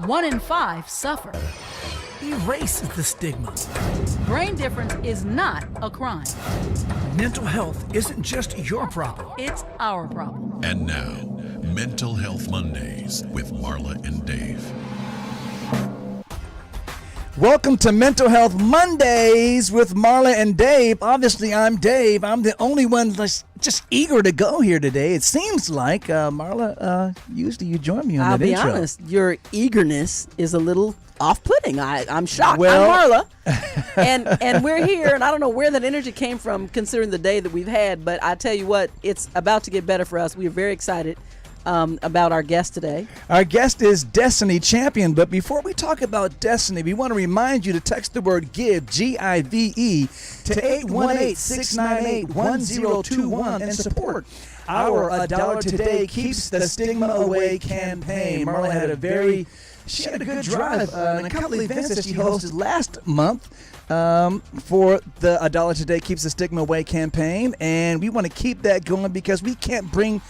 1 in 5 suffer. Erase the stigma. Brain difference is not a crime. Mental health isn't just your problem. It's our problem. And now, Mental Health Mondays with Marla and Dave. Welcome to Mental Health Mondays with Marla and Dave. Obviously, I'm Dave. I'm the only one that's just eager to go here today. It seems like, Marla, usually you join me on I'll that intro. be honest, your eagerness is a little off-putting. I'm shocked. Well, I'm Marla, and we're here, and I don't know where that energy came from considering the day that we've had, but I tell you what, it's about to get better for us. We are very excited about our guest today. Our guest is Destiny Champion, but before we talk about Destiny, we want to remind you to text the word GIVE, G-I-V-E, to 818-698-1021 and support our A Dollar Today Keeps the Stigma Away campaign. Marla had a good drive and a couple of events that she hosted last month for the A Dollar Today Keeps the Stigma Away campaign, and we want to keep that going because we can't bring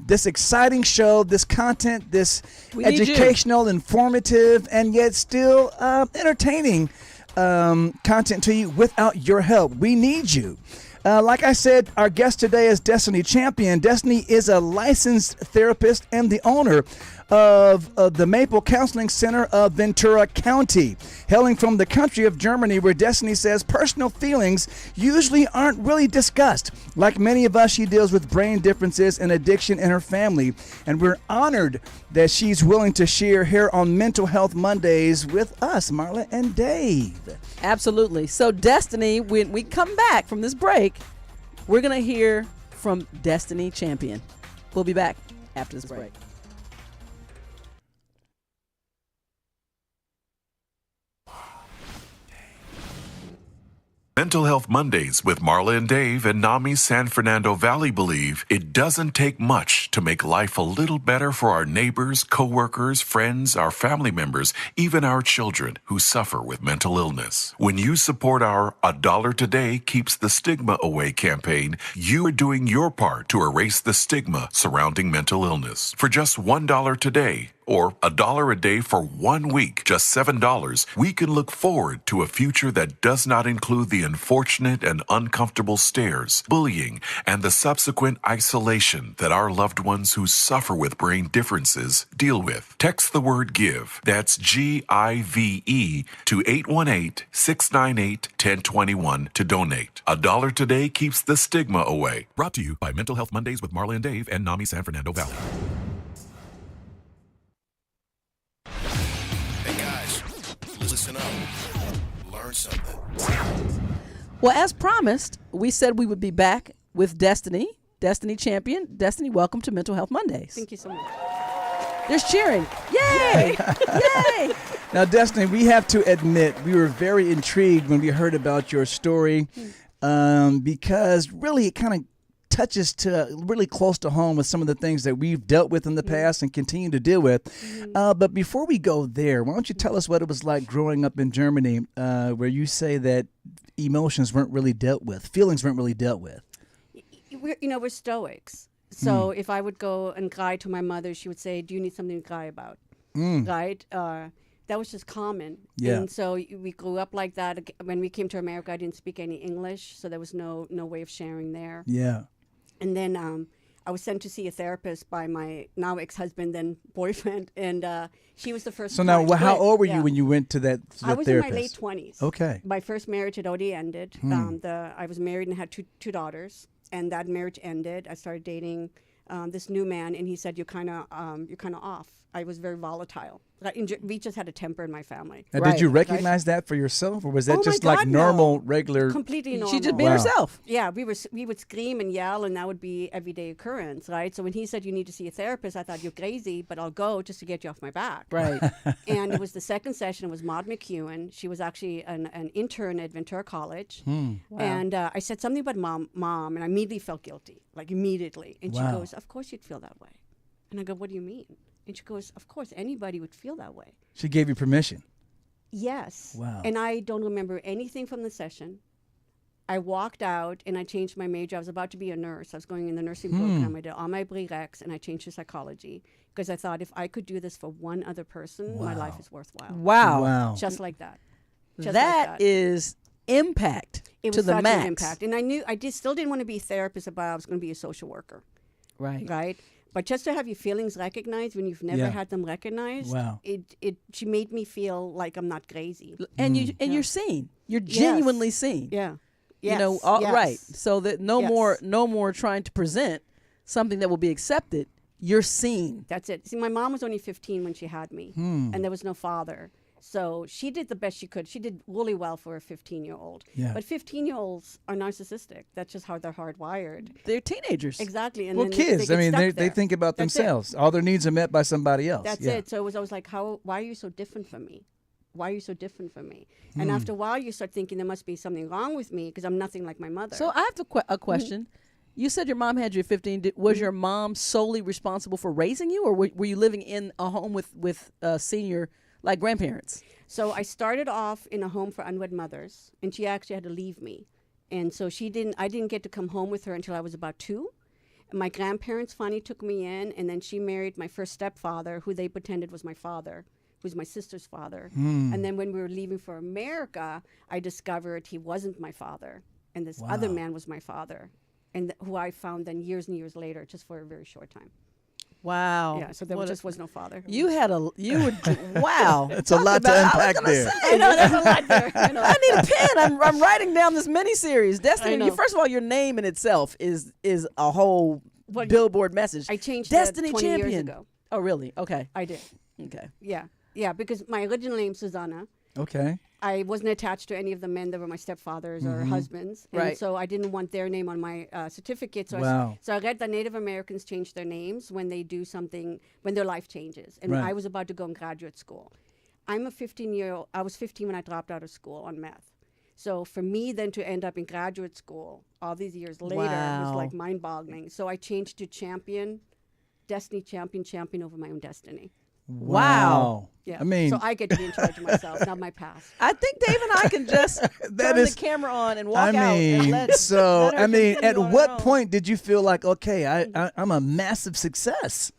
this exciting show, this content, this educational, informative, and yet still entertaining content to you without your help. We need you. Like I said, our guest today is Destiny Champion. Destiny is a licensed therapist and the owner of the Maple Counseling Center of Ventura County, hailing from the country of Germany, where Destiny says personal feelings usually aren't really discussed. Like many of us, she deals with brain differences and addiction in her family, and we're honored that she's willing to share here on Mental Health Mondays with us, Marla and Dave. Absolutely. So, Destiny, when we come back from this break, we're going to hear from Destiny Champion. We'll be back after this break. Mental Health Mondays with Marla and Dave and NAMI San Fernando Valley believe it doesn't take much to make life a little better for our neighbors, coworkers, friends, our family members, even our children who suffer with mental illness. When you support our A Dollar Today Keeps the Stigma Away campaign, you are doing your part to erase the stigma surrounding mental illness. For just $1 today, or $1 a day for 1 week, just $7, we can look forward to a future that does not include the unfortunate and uncomfortable stares, bullying, and the subsequent isolation that our loved ones who suffer with brain differences deal with. Text the word GIVE, that's G-I-V-E, to 818-698-1021 to donate. A dollar today keeps the stigma away. Brought to you by Mental Health Mondays with Marla and Dave and NAMI San Fernando Valley. Listen up. Learn something. Well, as promised, we said we would be back with Destiny Champion. Destiny, welcome to Mental Health Mondays. Thank you so much. There's cheering. Yay! Yay! Now, Destiny, we have to admit we were very intrigued when we heard about your story because really it kind of touches to really close to home with some of the things that we've dealt with in the past and continue to deal with. But before we go there, why don't you tell us what it was like growing up in Germany, where you say that emotions weren't really dealt with, feelings weren't really dealt with? We're Stoics. So if I would go and cry to my mother, she would say, "Do you need something to cry about?" Right? That was just common. Yeah. And so we grew up like that. When we came to America, I didn't speak any English, so there was no way of sharing there. Yeah. And then I was sent to see a therapist by my now ex-husband, then boyfriend, and she was the first. So now, how old were you Yeah. when you went to that I was therapist? in my late 20s. Okay. My first marriage had already ended. I was married and had two daughters, and that marriage ended. I started dating this new man, and he said, "You're kind of off." I was very volatile. We just had a temper in my family. Now, did you recognize that for yourself, or was that Oh just my like God, normal, no. regular? Completely normal. She just being herself. Yeah, we would scream and yell, and that would be everyday occurrence, right? So when he said you need to see a therapist, I thought, you're crazy, but I'll go just to get you off my back. Right. And it was the second session. It was Maud McEwen. She was actually an intern at Ventura College. Wow. And I said something about mom, and I immediately felt guilty, like immediately. And she goes, "Of course you'd feel that way." And I go, "What do you mean?" And she goes, "Of course, anybody would feel that way." She gave you permission. Yes. Wow. And I don't remember anything from the session. I walked out and I changed my major. I was about to be a nurse. I was going in the nursing program. I did all my prereqs and I changed to psychology because I thought if I could do this for one other person, my life is worthwhile. Wow. Just like that. Just That like that. is impact It to was the such max. an impact. And I knew still didn't want to be a therapist, but I was going to be a social worker. Right. But just to have your feelings recognized when you've never had them recognized, she made me feel like I'm not crazy. And you're seen. You're genuinely seen. Yeah. You know, right. So that no more trying to present something that will be accepted. You're seen. That's it. See, my mom was only 15 when she had me, and there was no father. So she did the best she could. She did really well for a 15-year-old. Yeah. But 15-year-olds are narcissistic. That's just how they're hardwired. They're teenagers. Exactly. And Well, then kids, they I mean, get stuck they there. think about That's it. themselves. All their needs are met by somebody else. That's it. So it was always like, why are you so different from me? Why are you so different from me? And after a while, you start thinking there must be something wrong with me because I'm nothing like my mother. So I have a question. You said your mom had you at 15. Was your mom solely responsible for raising you, or were you living in a home with senior, like grandparents? So I started off in a home for unwed mothers, and she actually had to leave me. And so I didn't get to come home with her until I was about 2. And my grandparents finally took me in, and then she married my first stepfather, who they pretended was my father, who's my sister's father. And then when we were leaving for America, I discovered he wasn't my father, and this other man was my father, and who I found then years and years later, just for a very short time. Wow. Yeah, so there just was no father. Wow. It's a lot to unpack there. I know, there's a lot there. I know. I need a pen. I'm writing down this miniseries. I Destiny. know. First of all, your name in itself is a whole billboard message. I changed Destiny that 20 Champion. years ago. Oh, really? Okay. I did. Okay. Yeah, because my original name's Susanna. Okay. I wasn't attached to any of the men that were my stepfathers or husbands. And Right. so I didn't want their name on my certificate. So, Wow. so I read that Native Americans change their names when they do something, when their life changes. And Right. I was about to go in graduate school. I was 15 when I dropped out of school on meth. So for me then to end up in graduate school all these years later was Wow. like mind-boggling. So I changed to Destiny champion over my own destiny. Wow. Yeah. I mean, so I get to be in charge of myself, not my past. I think Dave and I can just turn is- the camera on and walk I out. mean, And let her continue at on her what own. point did you feel like, okay, I'm a massive success?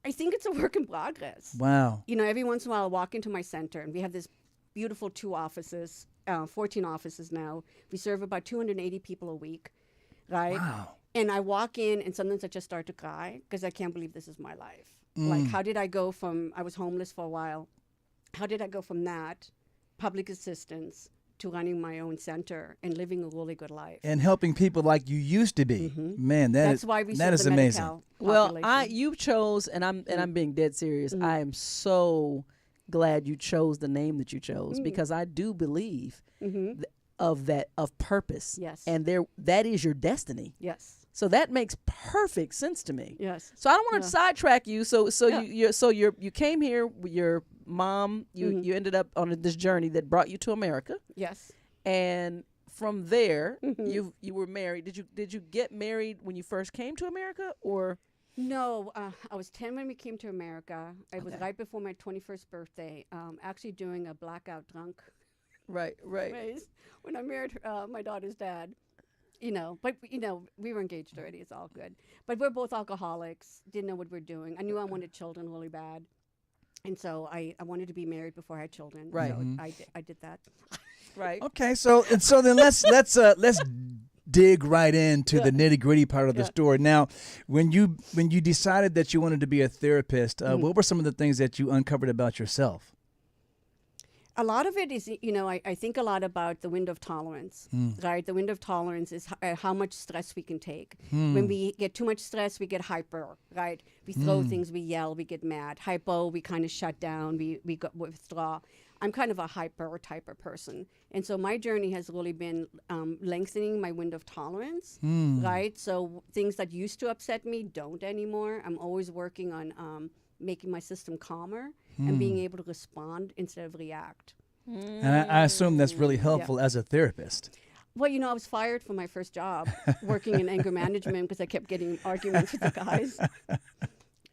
I think it's a work in progress. Wow. You know, every once in a while I'll walk into my center and we have this beautiful 2 offices, 14 offices now. We serve about 280 people a week, right? Wow. And I walk in and sometimes I just start to cry because I can't believe this is my life. Like, how did I go from, I was homeless for a while. How did I go from that, public assistance, to running my own center and living a really good life? And helping people like you used to be. Man, That's why we that serve is the amazing. Medi-Cal Well, population. you chose, and I'm being dead serious. I am so glad you chose the name that you chose because I do believe of purpose. Yes. And that is your destiny. Yes. So that makes perfect sense to me. Yes. So I don't want to sidetrack you. So Yeah. you came here with your mom. You ended up on this journey that brought you to America, Yes. and from there you were married. Did you get married when you first came to America, or? No, I was 10 when we came to America. It was right before my 21st birthday. Actually doing a blackout drunk Right. race when I married my daughter's dad. You know, but we were engaged already. It's all good. But we're both alcoholics. Didn't know what we're doing. I knew I wanted children really bad, and so I wanted to be married before I had children. Right. So I did that. Right. Okay, so then let's dig right into the nitty-gritty part of the story. Now, when you decided that you wanted to be a therapist, what were some of the things that you uncovered about yourself? A lot of it is, I think a lot about the window of tolerance, right? The window of tolerance is how much stress we can take. When we get too much stress, we get hyper, right? We throw things, we yell, we get mad. Hypo, we kind of shut down, we withdraw. I'm kind of a hyper type of person. And so my journey has really been lengthening my window of tolerance, right? So things that used to upset me don't anymore. I'm always working on making my system calmer and being able to respond instead of react. And I assume that's really helpful as a therapist. Well, I was fired from my first job working in anger management because I kept getting arguments with the guys.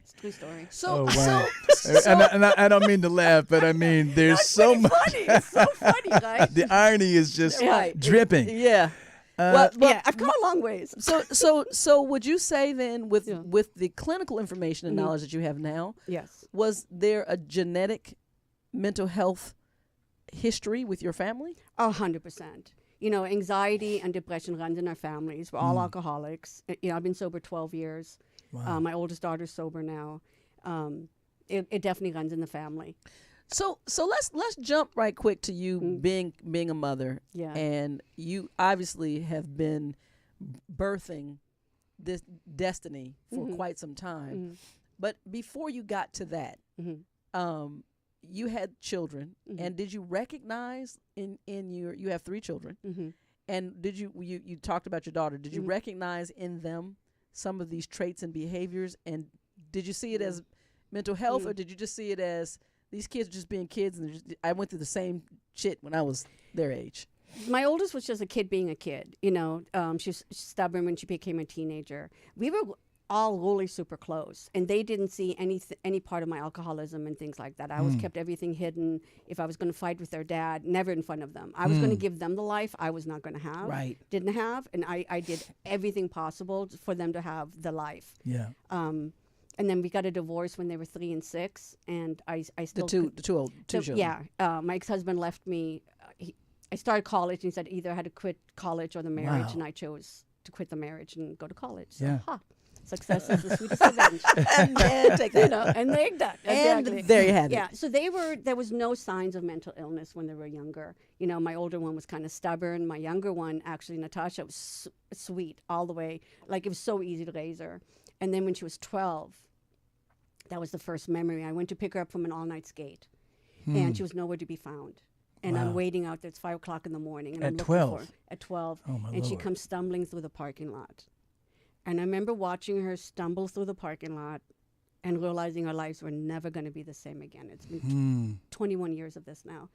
It's a true story. So, wow. And I don't mean to laugh, but I mean, there's so much. Funny. It's so funny, right? The irony is just Right. dripping. yeah. Well, Yeah, I've come a long ways. so would you say then, with Yeah. with the clinical information and Mhm. knowledge that you have now, Yes. was there a genetic mental health history with your family? 100%. You know, anxiety and depression runs in our families. We're all alcoholics. You know, I've been sober 12 years. Wow. My oldest daughter's sober now. It definitely runs in the family. So let's jump right quick to you being a mother. Yeah. And you obviously have been birthing this destiny for quite some time. But before you got to that, you had children, and did you recognize in your, you have 3 children, and did you talked about your daughter, did you recognize in them some of these traits and behaviors, and did you see it as mental health, or did you just see it as these kids are just being kids, and I went through the same shit when I was their age? My oldest was just a kid being a kid. You know, she was stubborn when she became a teenager. We were all really super close, and they didn't see any part of my alcoholism and things like that. I always kept everything hidden. If I was going to fight with their dad, never in front of them. I was going to give them the life I was not going to have, didn't have, and I did everything possible for them to have the life. Yeah. And then we got a divorce when they were 3 and 6, and I still The two children. Yeah, my ex-husband left me. I started college, and he said either I had to quit college or the marriage, Wow. and I chose to quit the marriage and go to college. So, Yeah. success is the sweetest revenge. And take that. You know, and take that. Exactly. And there you have it. Yeah, so there was no signs of mental illness when they were younger. You know, my older one was kind of stubborn. My younger one, actually, Natasha, was sweet all the way. Like, it was so easy to raise her. And then when she was 12, that was the first memory. I went to pick her up from an all-night skate, and she was nowhere to be found. And I'm waiting out there. It's 5 o'clock in the morning. And At I'm looking 12? for her. At 12. Oh, my and she Lord. comes stumbling through the parking lot. And I remember watching her stumble through the parking lot and realizing our lives were never going to be the same again. It's been 21 years of this now.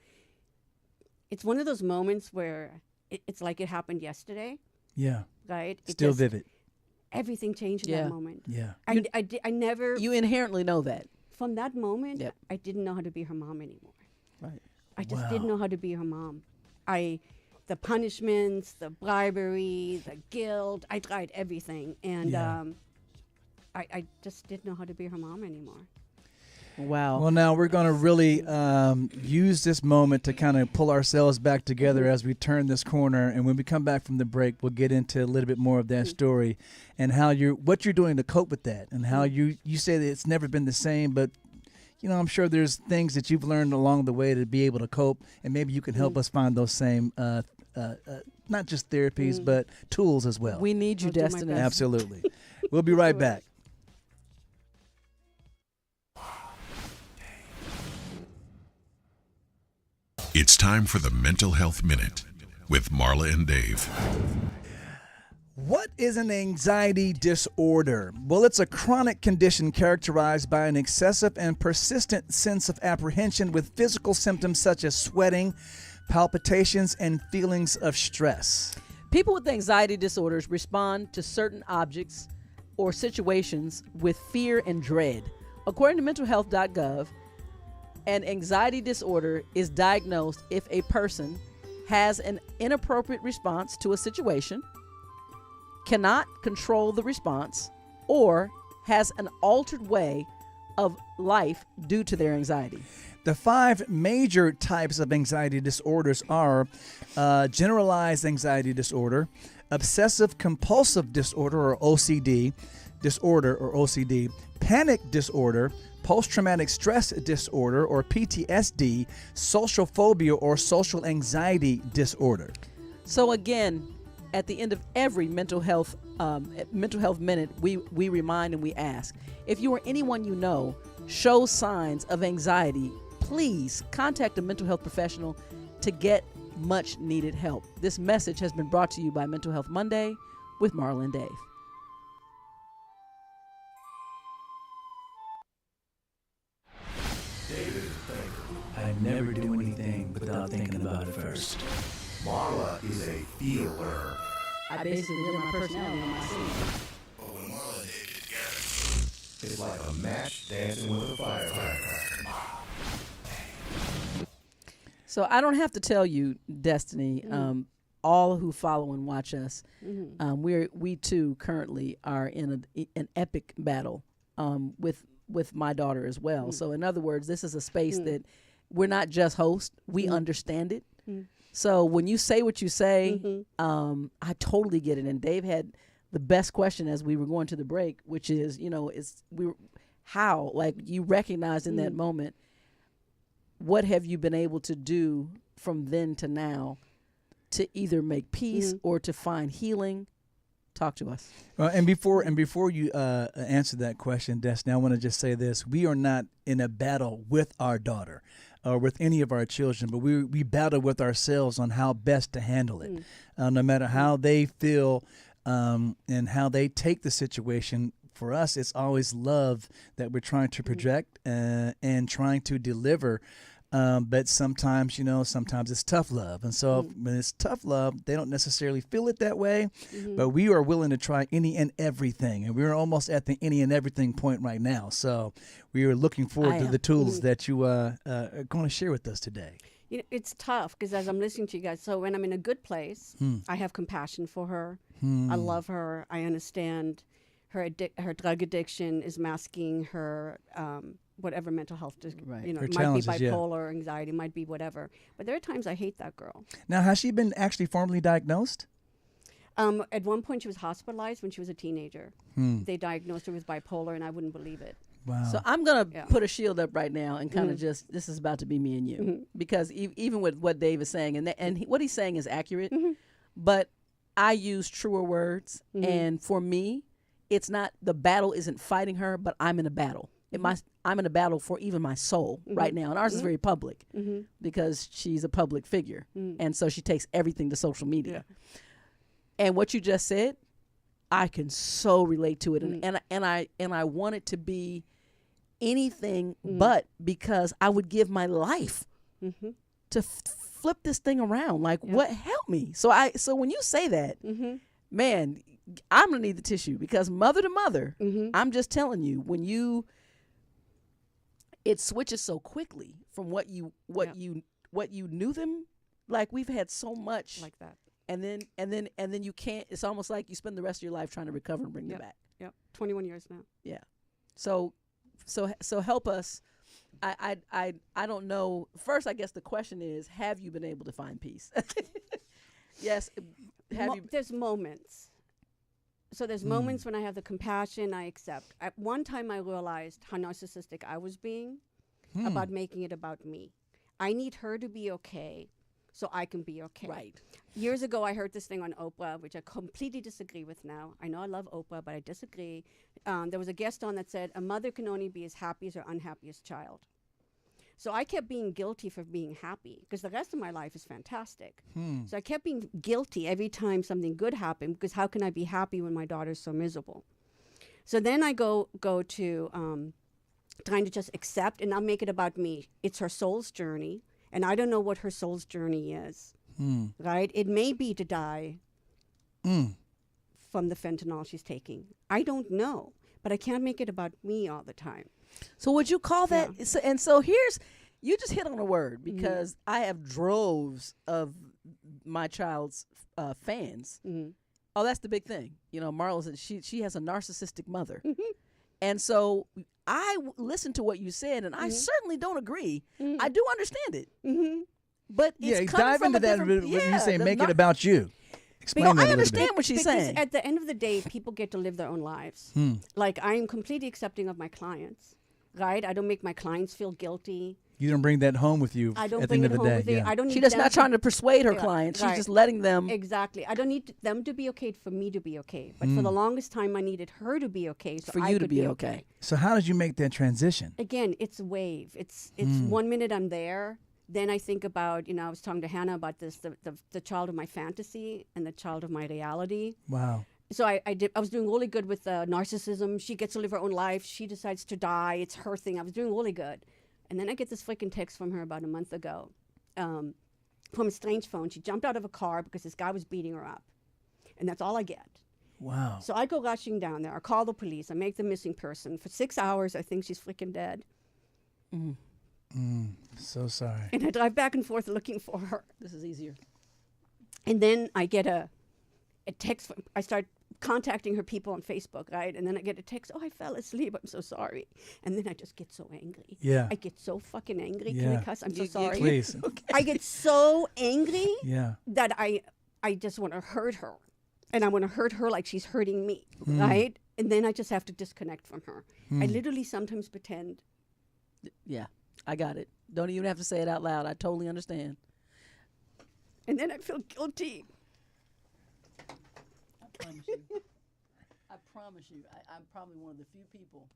It's one of those moments where it's like it happened yesterday, Yeah. right? It Still just- vivid. Everything changed in Yeah. that moment. Yeah. I never, You inherently know that. from that moment, Yep. I didn't know how to be her mom anymore. Right. I just Wow. didn't know how to be her mom. The punishments, the bribery, the guilt, I tried everything. And Yeah. I just didn't know how to be her mom anymore. Wow. Well, now we're going to really use this moment to kind of pull ourselves back together as we turn this corner. And when we come back from the break, we'll get into a little bit more of that story and how what you're doing to cope with that, and how you say that it's never been the same, but you know, I'm sure there's things that you've learned along the way to be able to cope, and maybe you can help us find those same, not just therapies, but tools as well. We need you, I'll do my Destiny. best. Absolutely. We'll be right back. It's time for the Mental Health Minute with Marla and Dave. What is an anxiety disorder? Well, it's a chronic condition characterized by an excessive and persistent sense of apprehension with physical symptoms such as sweating, palpitations, and feelings of stress. People with anxiety disorders respond to certain objects or situations with fear and dread. According to mentalhealth.gov, an anxiety disorder is diagnosed if a person has an inappropriate response to a situation, cannot control the response, or has an altered way of life due to their anxiety. The 5 major types of anxiety disorders are generalized anxiety disorder, obsessive compulsive disorder or OCD, panic disorder, post-traumatic stress disorder or PTSD, social phobia or social anxiety disorder. So again, at the end of every mental health minute, we remind and we ask, if you or anyone you know shows signs of anxiety, please contact a mental health professional to get much needed help. This message has been brought to you by Mental Health Monday with Marla and Dave. I never do anything without thinking about it first. Marla is a feeler. I basically live my personality on my scene. But when Marla and Dave get together, it's like a match dancing with a firecracker. So I don't have to tell you, Destiny, all who follow and watch us, we too currently are in an epic battle with my daughter as well. So in other words, this is a space that we're not just hosts, we understand it. So when you say what you say, I totally get it. And Dave had the best question as we were going to the break, which is, how, like, you recognized in that moment, what have you been able to do from then to now to either make peace or to find healing? Talk to us. And before you answer that question, Destiny, I want to just say this: we are not in a battle with our daughter or with any of our children, but we battle with ourselves on how best to handle it. No matter how they feel and how they take the situation. For us, it's always love that we're trying to project and trying to deliver. But sometimes, sometimes it's tough love. And so when it's tough love, they don't necessarily feel it that way. But we are willing to try any and everything. And we're almost at the any and everything point right now. So we are looking forward to the tools that you are going to share with us today. It's tough because as I'm listening to you guys, so when I'm in a good place, I have compassion for her. I love her. I understand her drug addiction is masking her whatever mental health, Right. it Her might be challenges, bipolar, anxiety, might be whatever. But there are times I hate that girl. Now, has she been actually formally diagnosed? At one point, she was hospitalized when she was a teenager. They diagnosed her with bipolar, and I wouldn't believe it. Wow. So I'm going to put a shield up right now and kind of just, this is about to be me and you. Because even with what Dave is saying, what he's saying is accurate, but I use truer words. And for me, it's not, the battle isn't fighting her, but I'm in a battle. I'm in a battle for even my soul right now. And ours is very public because she's a public figure. And so she takes everything to social media. And what you just said, I can so relate to it. And I want it to be anything but, because I would give my life to flip this thing around. Like, what, help me. So when you say that, man, I'm gonna need the tissue, because mother to mother, I'm just telling you, it switches so quickly from what you knew them. Like, we've had so much Like that. and then you can't. It's almost like you spend the rest of your life trying to recover and bring them back. Yep. 21 years now. Yeah. So help us. I don't know. First, I guess the question is, have you been able to find peace? Yes. There's moments. So there's moments when I have the compassion, I accept. At one time, I realized how narcissistic I was being about making it about me. I need her to be okay so I can be okay. Right. Years ago, I heard this thing on Oprah, which I completely disagree with now. I know I love Oprah, but I disagree. There was a guest on that said, a mother can only be as happy as her unhappiest child. So I kept being guilty for being happy, because the rest of my life is fantastic. So I kept being guilty every time something good happened, because how can I be happy when my daughter's so miserable? So then I go to trying to just accept and not make it about me. It's her soul's journey, and I don't know what her soul's journey is, right? It may be to die from the fentanyl she's taking. I don't know, but I can't make it about me all the time. So would you call that? So, and so you just hit on a word, because I have droves of my child's fans. Oh, that's the big thing. Marla said she has a narcissistic mother. And so I listen to what you said, and I certainly don't agree. I do understand it. But it's dive into that when you say make it about you. Explain that I understand what she's because saying. At the end of the day, people get to live their own lives. Like, I am completely accepting of my clients, right? I don't make my clients feel guilty. You don't bring that home with you I don't at the bring end it of the home day. with me. I don't need She's just them not trying to persuade her clients. She's right. just letting them. Exactly. I don't need them to be okay for me to be okay. But for the longest time, I needed her to be okay so For I you to could be okay. So how did you make that transition? Again, it's a wave. It's 1 minute I'm there. Then I think about, I was talking to Hannah about this, the child of my fantasy and the child of my reality. Wow. So I was doing really good with narcissism. She gets to live her own life. She decides to die. It's her thing. I was doing really good. And then I get this freaking text from her about a month ago from a strange phone. She jumped out of a car because this guy was beating her up. And that's all I get. Wow. So I go rushing down there. I call the police. I make the missing person. For 6 hours, I think she's freaking dead. So sorry. And I drive back and forth looking for her. This is easier. And then I get a text. I start contacting her people on Facebook, right? And then I get a text, oh, I fell asleep. I'm so sorry. And then I just get so angry. Yeah. I get so fucking angry. Yeah. Can I cuss? I'm so sorry. Please. I get so angry Yeah. that I just want to hurt her. And I want to hurt her like she's hurting me, right? And then I just have to disconnect from her. I literally sometimes pretend. Yeah, I got it. Don't even have to say it out loud. I totally understand. And then I feel guilty. I promise you. I promise you. I'm probably one of the few people.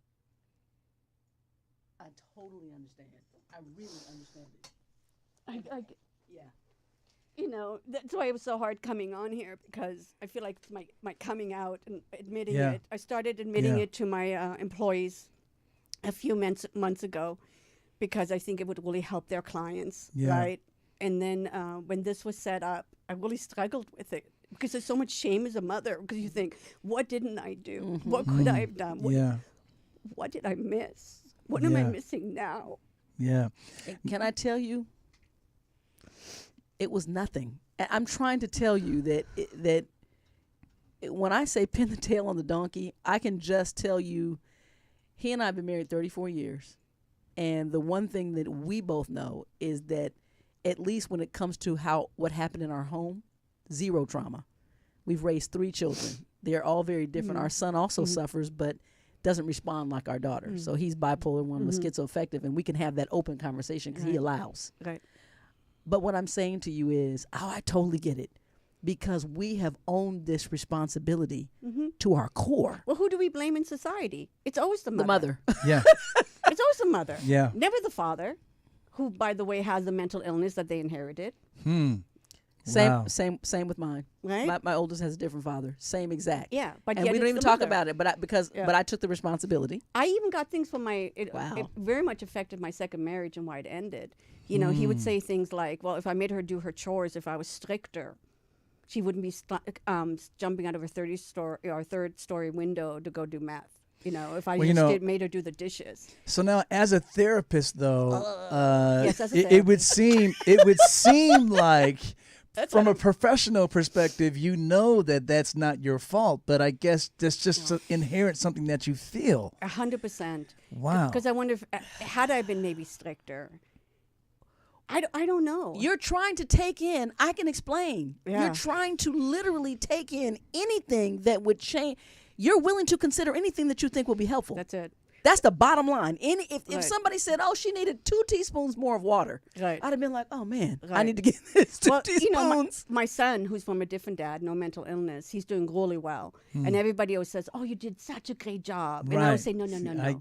I totally understand. I really understand it. Yeah. You know, that's why it was so hard coming on here, because I feel like it's my coming out and admitting it. I started admitting it to my employees a few months ago, because I think it would really help their clients, right? And then when this was set up, I really struggled with it, because there's so much shame as a mother, because you think, what didn't I do? What could I have done? What did I miss? What am I missing now? Yeah. And can I tell you, it was nothing. I'm trying to tell you that when I say pin the tail on the donkey, I can just tell you, he and I have been married 34 years. And the one thing that we both know is that, at least when it comes to what happened in our home, zero trauma. We've raised 3 children. They're all very different. Our son also suffers, but doesn't respond like our daughter. So he's bipolar 1 with schizoaffective, and we can have that open conversation because he allows. Right. But what I'm saying to you is, I totally get it, because we have owned this responsibility to our core. Well, who do we blame in society? It's always the mother. The mother. Yeah. It's always the mother. Yeah. Never the father, who, by the way, has the mental illness that they inherited. Wow. Same with mine. Right. My oldest has a different father. Same exact. Yeah, but and yet we don't it's even the talk mother. about it. But I took the responsibility. I even got things from it Wow. very much affected my second marriage and why it ended. You know, he would say things like, well, if I made her do her chores, if I was stricter, she wouldn't be jumping out of her third story window to go do math. You know, if I made her do the dishes. So now, as a therapist, though, Yes, as a it would seem like, from a professional perspective, you know that's not your fault, but I guess that's just inherent something that you feel. 100%. Wow. Because I wonder if had I been maybe stricter. I don't know. You're trying to take in, I can explain. Yeah. You're trying to literally take in anything that would change. You're willing to consider anything that you think will be helpful. That's it. That's the bottom line. If Right. somebody said, oh, she needed 2 teaspoons more of water, Right. I'd have been like, oh, man, I Right. need to get this 2 Well, teaspoons. you know, my son, who's from a different dad, no mental illness, he's doing really well. And everybody always says, oh, you did such a great job. And I always say, no.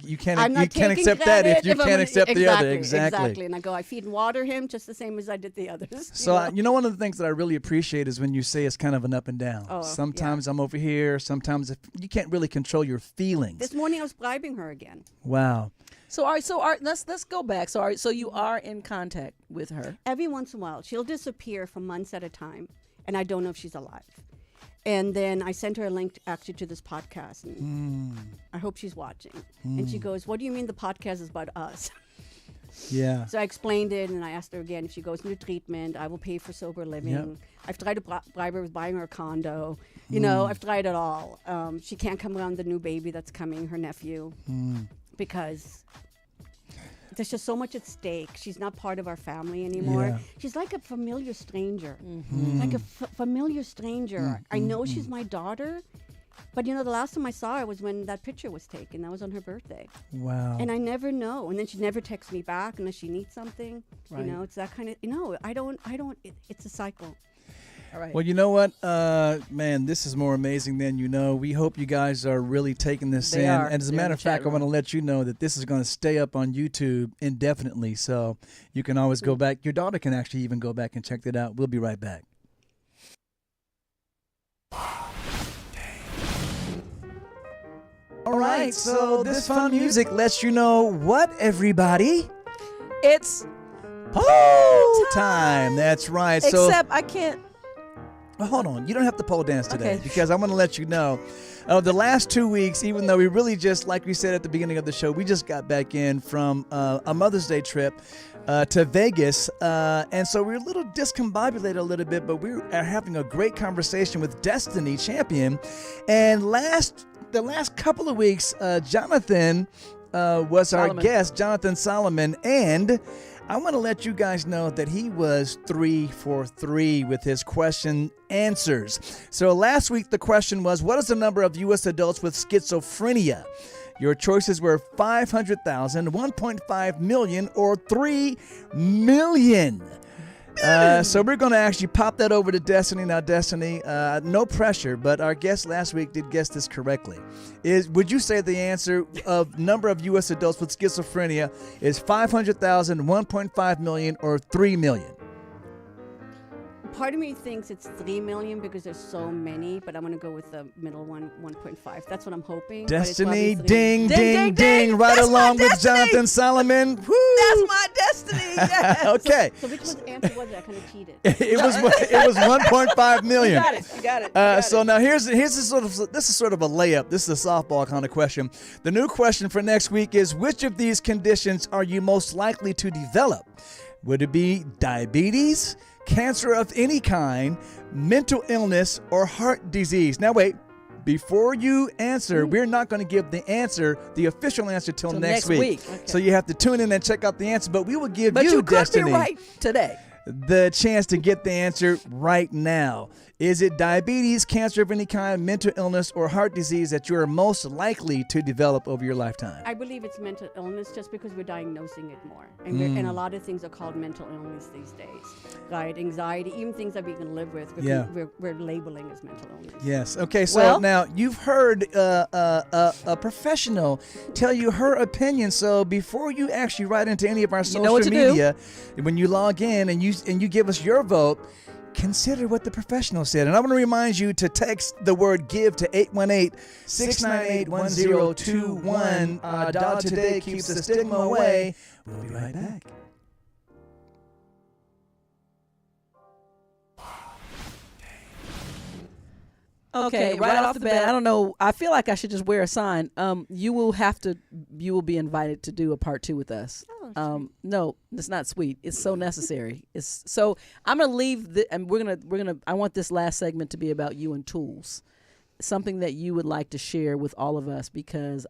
You can't I'm not accept taking that if credit you I'm can't gonna- accept the other. Exactly. And I go, I feed and water him just the same as I did the others. So, one of the things that I really appreciate is when you say it's kind of an up and down. Oh, sometimes I'm over here. Sometimes you can't really control your feelings. This morning I was bribing her again. Wow. So let's go back. So you are in contact with her. Every once in a while, she'll disappear for months at a time, and I don't know if she's alive. And then I sent her a link actually to this podcast, and I hope she's watching. And she goes, what do you mean the podcast is about us? Yeah. So I explained it, and I asked her again if she goes into treatment, I will pay for sober living. Yep. I've tried to bribe her with buying her a condo. You know, I've tried it all. She can't come around the new baby that's coming, her nephew, because there's just so much at stake. She's not part of our family anymore. Yeah. She's like a familiar stranger. Like a familiar stranger. I know she's my daughter, but you know, the last time I saw her was when that picture was taken. That was on her birthday. Wow. And I never know. And then she never texts me back unless she needs something. Right. You know, it's that kind of, it's a cycle. All right. Well, you know what, man, this is more amazing than you know. We hope you guys are really taking this They in. are. And as a They're in matter the of fact, chat I want to room. let you know that this is going to stay up on YouTube indefinitely. So you can always go back. Your daughter can actually even go back and check that out. We'll be right back. All right, so this fun music lets you know what, everybody? It's Pole time. That's right. So except I can't. well, hold on. You don't have to pole dance today Okay. because I want to let you know. The last 2 weeks, even though we really just, like we said at the beginning of the show, we just got back in from a Mother's Day trip. to Vegas, and so we're a little discombobulated a little bit, but we are having a great conversation with Destiny Champion. And the last couple of weeks, Jonathan was our guest, Jonathan Solomon, and I want to let you guys know that he was 3 for 3 with his question answers. So last week the question was, what is the number of U.S. adults with schizophrenia? Your choices were 500,000, 1.5 million, or 3 million. So we're going to actually pop that over to Destiny. Now, Destiny, no pressure, but our guest last week did guess this correctly. Would you say the answer of number of U.S. adults with schizophrenia is 500,000, 1.5 million, or 3 million? Part of me thinks it's 3 million because there's so many, but I'm going to go with the middle one, 1.5. That's what I'm hoping. Destiny, ding, ding, ding, right That's along my with Destiny. Jonathan Solomon. Woo! That's my destiny. Yes. Okay. So which one's answer was it? I kind of cheated. It was 1.5 million. You got it. So now here's this is sort of a layup. This is a softball kind of question. The new question for next week is, which of these conditions are you most likely to develop? Would it be diabetes, cancer of any kind, mental illness, or heart disease? Now wait, before you answer, we're not going to give the official answer till next week. Okay. So you have to tune in and check out the answer, but we will give But you could Destiny, be right today. the chance to get the answer right now. Is it diabetes, cancer of any kind, mental illness, or heart disease that you are most likely to develop over your lifetime? I believe it's mental illness just because we're diagnosing it more. And a lot of things are called mental illness these days, right? Anxiety, even things that we can live with, we're labeling as mental illness. Yes. Okay, so now you've heard a professional tell you her opinion. So before you actually write into any of our social media, when you log in and you give us your vote, consider what the professional said. And I want to remind you to text the word GIVE to 818-698-1021. Dial today keeps the stigma away. We'll be right back. Okay, right off the bat, I don't know. I feel like I should just wear a sign. You will be invited to do a part 2 with us. No, it's not sweet. It's so necessary. I'm gonna leave and we're gonna. I want this last segment to be about you and tools, something that you would like to share with all of us, because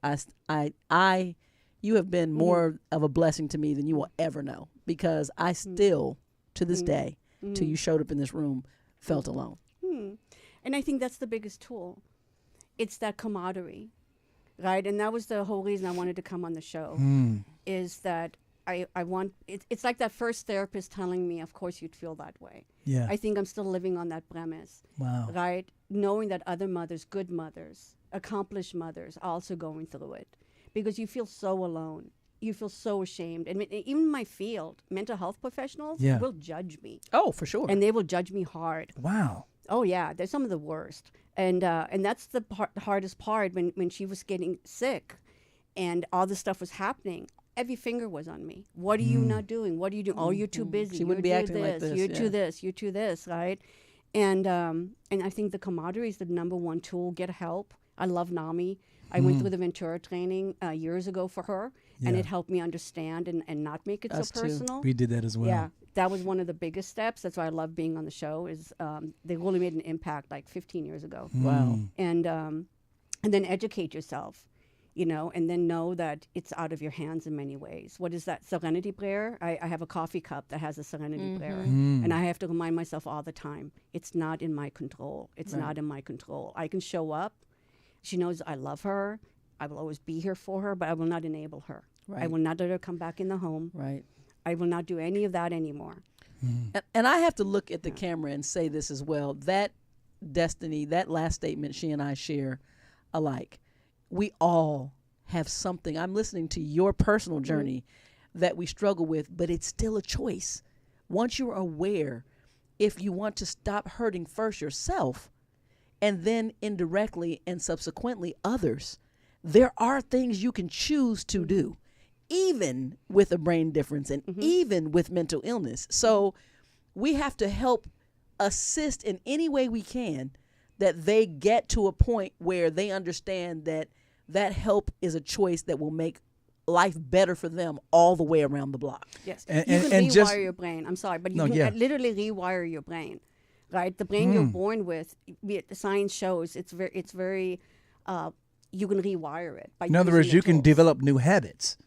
you have been more of a blessing to me than you will ever know, because I still, to this day, till you showed up in this room, felt alone. And I think that's the biggest tool. It's that camaraderie, right? And that was the whole reason I wanted to come on the show, is that I want, it's like that first therapist telling me, of course you'd feel that way. Yeah. I think I'm still living on that premise. Wow. Right? Knowing that other mothers, good mothers, accomplished mothers are also going through it, because you feel so alone. You feel so ashamed. And even in my field, mental health professionals will judge me. Oh, for sure. And they will judge me hard. Wow. Oh yeah, they're some of the worst, and that's the hardest part. When she was getting sick, and all this stuff was happening, every finger was on me. What are you not doing? What are you doing? Oh, you're too busy. She wouldn't be acting like this. You're too this. You're too this. Right? And I think the camaraderie is the number one tool. Get help. I love NAMI. I went through the Ventura training years ago for her, and it helped me understand and not make it so personal. We did that as well. Yeah. That was one of the biggest steps. That's why I love being on the show. Is they really made an impact like 15 years ago. Wow. And then educate yourself, and then know that it's out of your hands in many ways. What is that? 𝘬𝘦𝘦𝘱𝘴. I have a coffee cup that has a 𝘬𝘦𝘦𝘱𝘴, and I have to remind myself all the time, it's not in my control. It's not in my control. I can show up. She knows I love her. I will always be here for her, but I will not enable her. Right. I will not let her come back in the home. Right. I will not do any of that anymore. And I have to look at the camera and say this as well. That Destiny, that last statement she and I share alike. We all have something. I'm listening to your personal journey that we struggle with, but it's still a choice. Once you're aware, if you want to stop hurting first yourself and then indirectly and subsequently others, there are things you can choose to do, even with a brain difference and even with mental illness. So we have to help assist in any way we can, that they get to a point where they understand that that help is a choice that will make life better for them all the way around the block. Yes. And- you and- can and rewire just- your brain. I'm sorry, but you No, can yeah. literally rewire your brain. Right? The brain you're born with, the science shows it's very you can rewire it. By In other using words, the you can tools. develop new habits.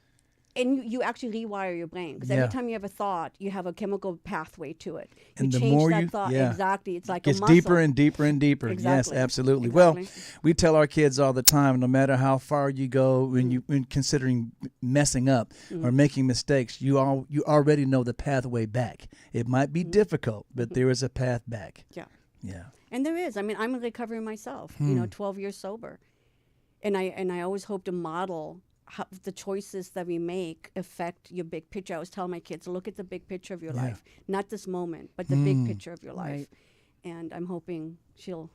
And you actually rewire your brain because Yeah. every time you have a thought, you have a chemical pathway to it. You And the change more that you- thought. yeah. Exactly. It's like Gets a muscle. deeper and deeper and deeper. Exactly. Yes, absolutely. Well, Exactly. we tell our kids all the time, no matter how far you go when considering messing up or making mistakes, you already know the pathway back. It might be difficult, but there is a path back. Yeah. Yeah. And there is. I mean, I'm in recovery myself. 12 years sober, and I always hope to model how the choices that we make affect your big picture. I always tell my kids, look at the big picture of your life, not this moment, but the big picture of your life. And I'm hoping she'll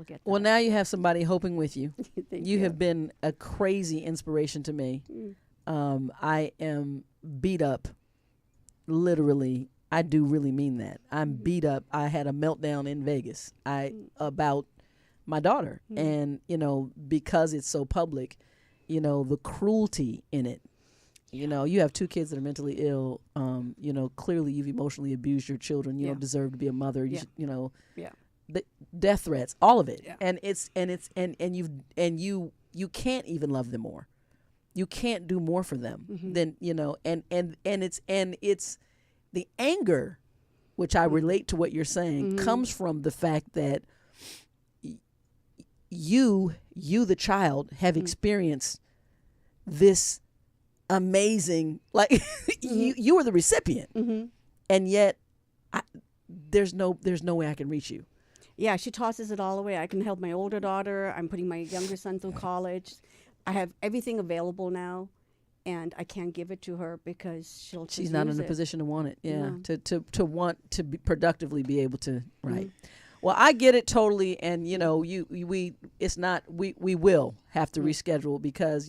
get that. Well, now you have somebody hoping with you. Thank You have been a crazy inspiration to me. I am beat up, literally. I do really mean that. I'm beat up. I had a meltdown in Vegas about my daughter. And, because it's so public, the cruelty in it. You have 2 kids that are mentally ill. Clearly you've emotionally abused your children. You don't deserve to be a mother. You Yeah. the death threats, all of it. Yeah. And you can't even love them more. You can't do more for them than, and it's the anger, which I relate to what you're saying, comes from the fact that you the child have experienced this amazing, like you were the recipient, and yet there's no way I can reach you. Yeah, she tosses it all away. I can help my older daughter. I'm putting my younger son through college. I have everything available now, and I can't give it to her because She's not in a it. position to want it. Yeah, No. to want to productively be able to. Right. Well, I get it totally, and we will have to reschedule because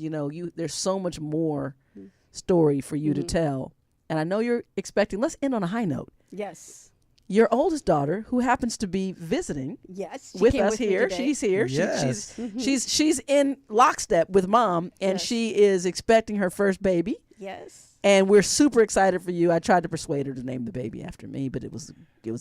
there's so much more story for you to tell, and I know you're expecting. Let's end on a high note. Yes. Your oldest daughter, who happens to be visiting Yes. She with came us with me here, today. she's here. Yes. She's in lockstep with mom, and Yes. she is expecting her first baby. Yes. And we're super excited for you. I tried to persuade her to name the baby after me, but it was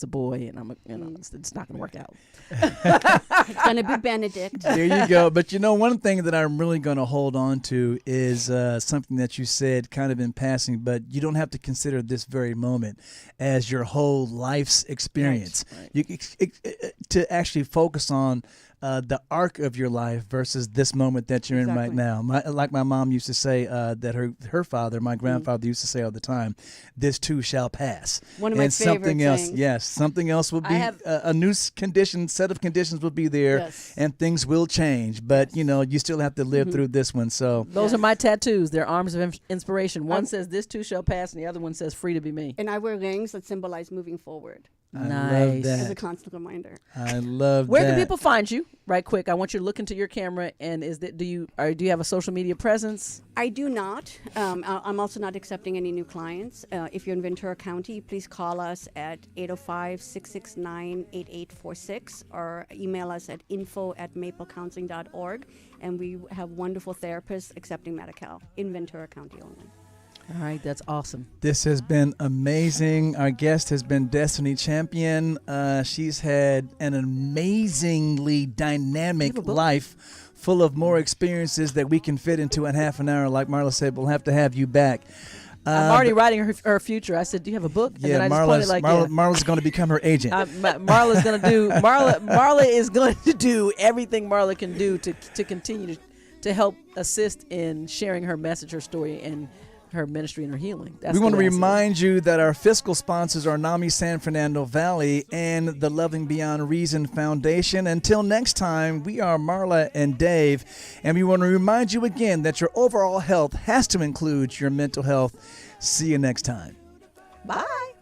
a boy, and it's not going to work out. It's going to be Benedict. There you go. But one thing that I'm really going to hold on to is something that you said kind of in passing, but you don't have to consider this very moment as your whole life's experience. Right. To actually focus on the arc of your life versus this moment that you're in right now. Like my mom used to say that her father, my grandfather, used to say all the time, "This too shall pass." One of my and something favorite else, things. yes, something else will be have- a new set of conditions will be there, Yes. and things will change. But you still have to live through this one. So Those are my tattoos. They're arms of inspiration. One says, "This too shall pass," and the other one says, "Free to be me." And I wear rings that symbolize moving forward I love Nice. as a that. constant reminder. I love Where that. can people find you? Right quick. I want you to look into your camera. And do you have a social media presence? I do not. I'm also not accepting any new clients. If you're in Ventura County, please call us at 805-669-8846 or email us at info@maplecounseling.org. And we have wonderful therapists accepting Medi-Cal in Ventura County only. All right. That's awesome. This has been amazing. Our guest has been Destiny Champion. She's had an amazingly dynamic life full of more experiences that we can fit into in half an hour. Like Marla said, we'll have to have you back. I'm already writing her future. I said, "Do you have a book?" And Yeah, then I just pointed like, Marla's going to become her agent. Marla's going to do. Marla is going to do everything Marla can do to continue to help assist in sharing her message, her story, and her ministry and her healing. That's We want to the way I see it. remind you that our fiscal sponsors are NAMI San Fernando Valley and the Loving Beyond Reason Foundation. Until next time, we are Marla and Dave, and we want to remind you again that your overall health has to include your mental health. See you next time. Bye.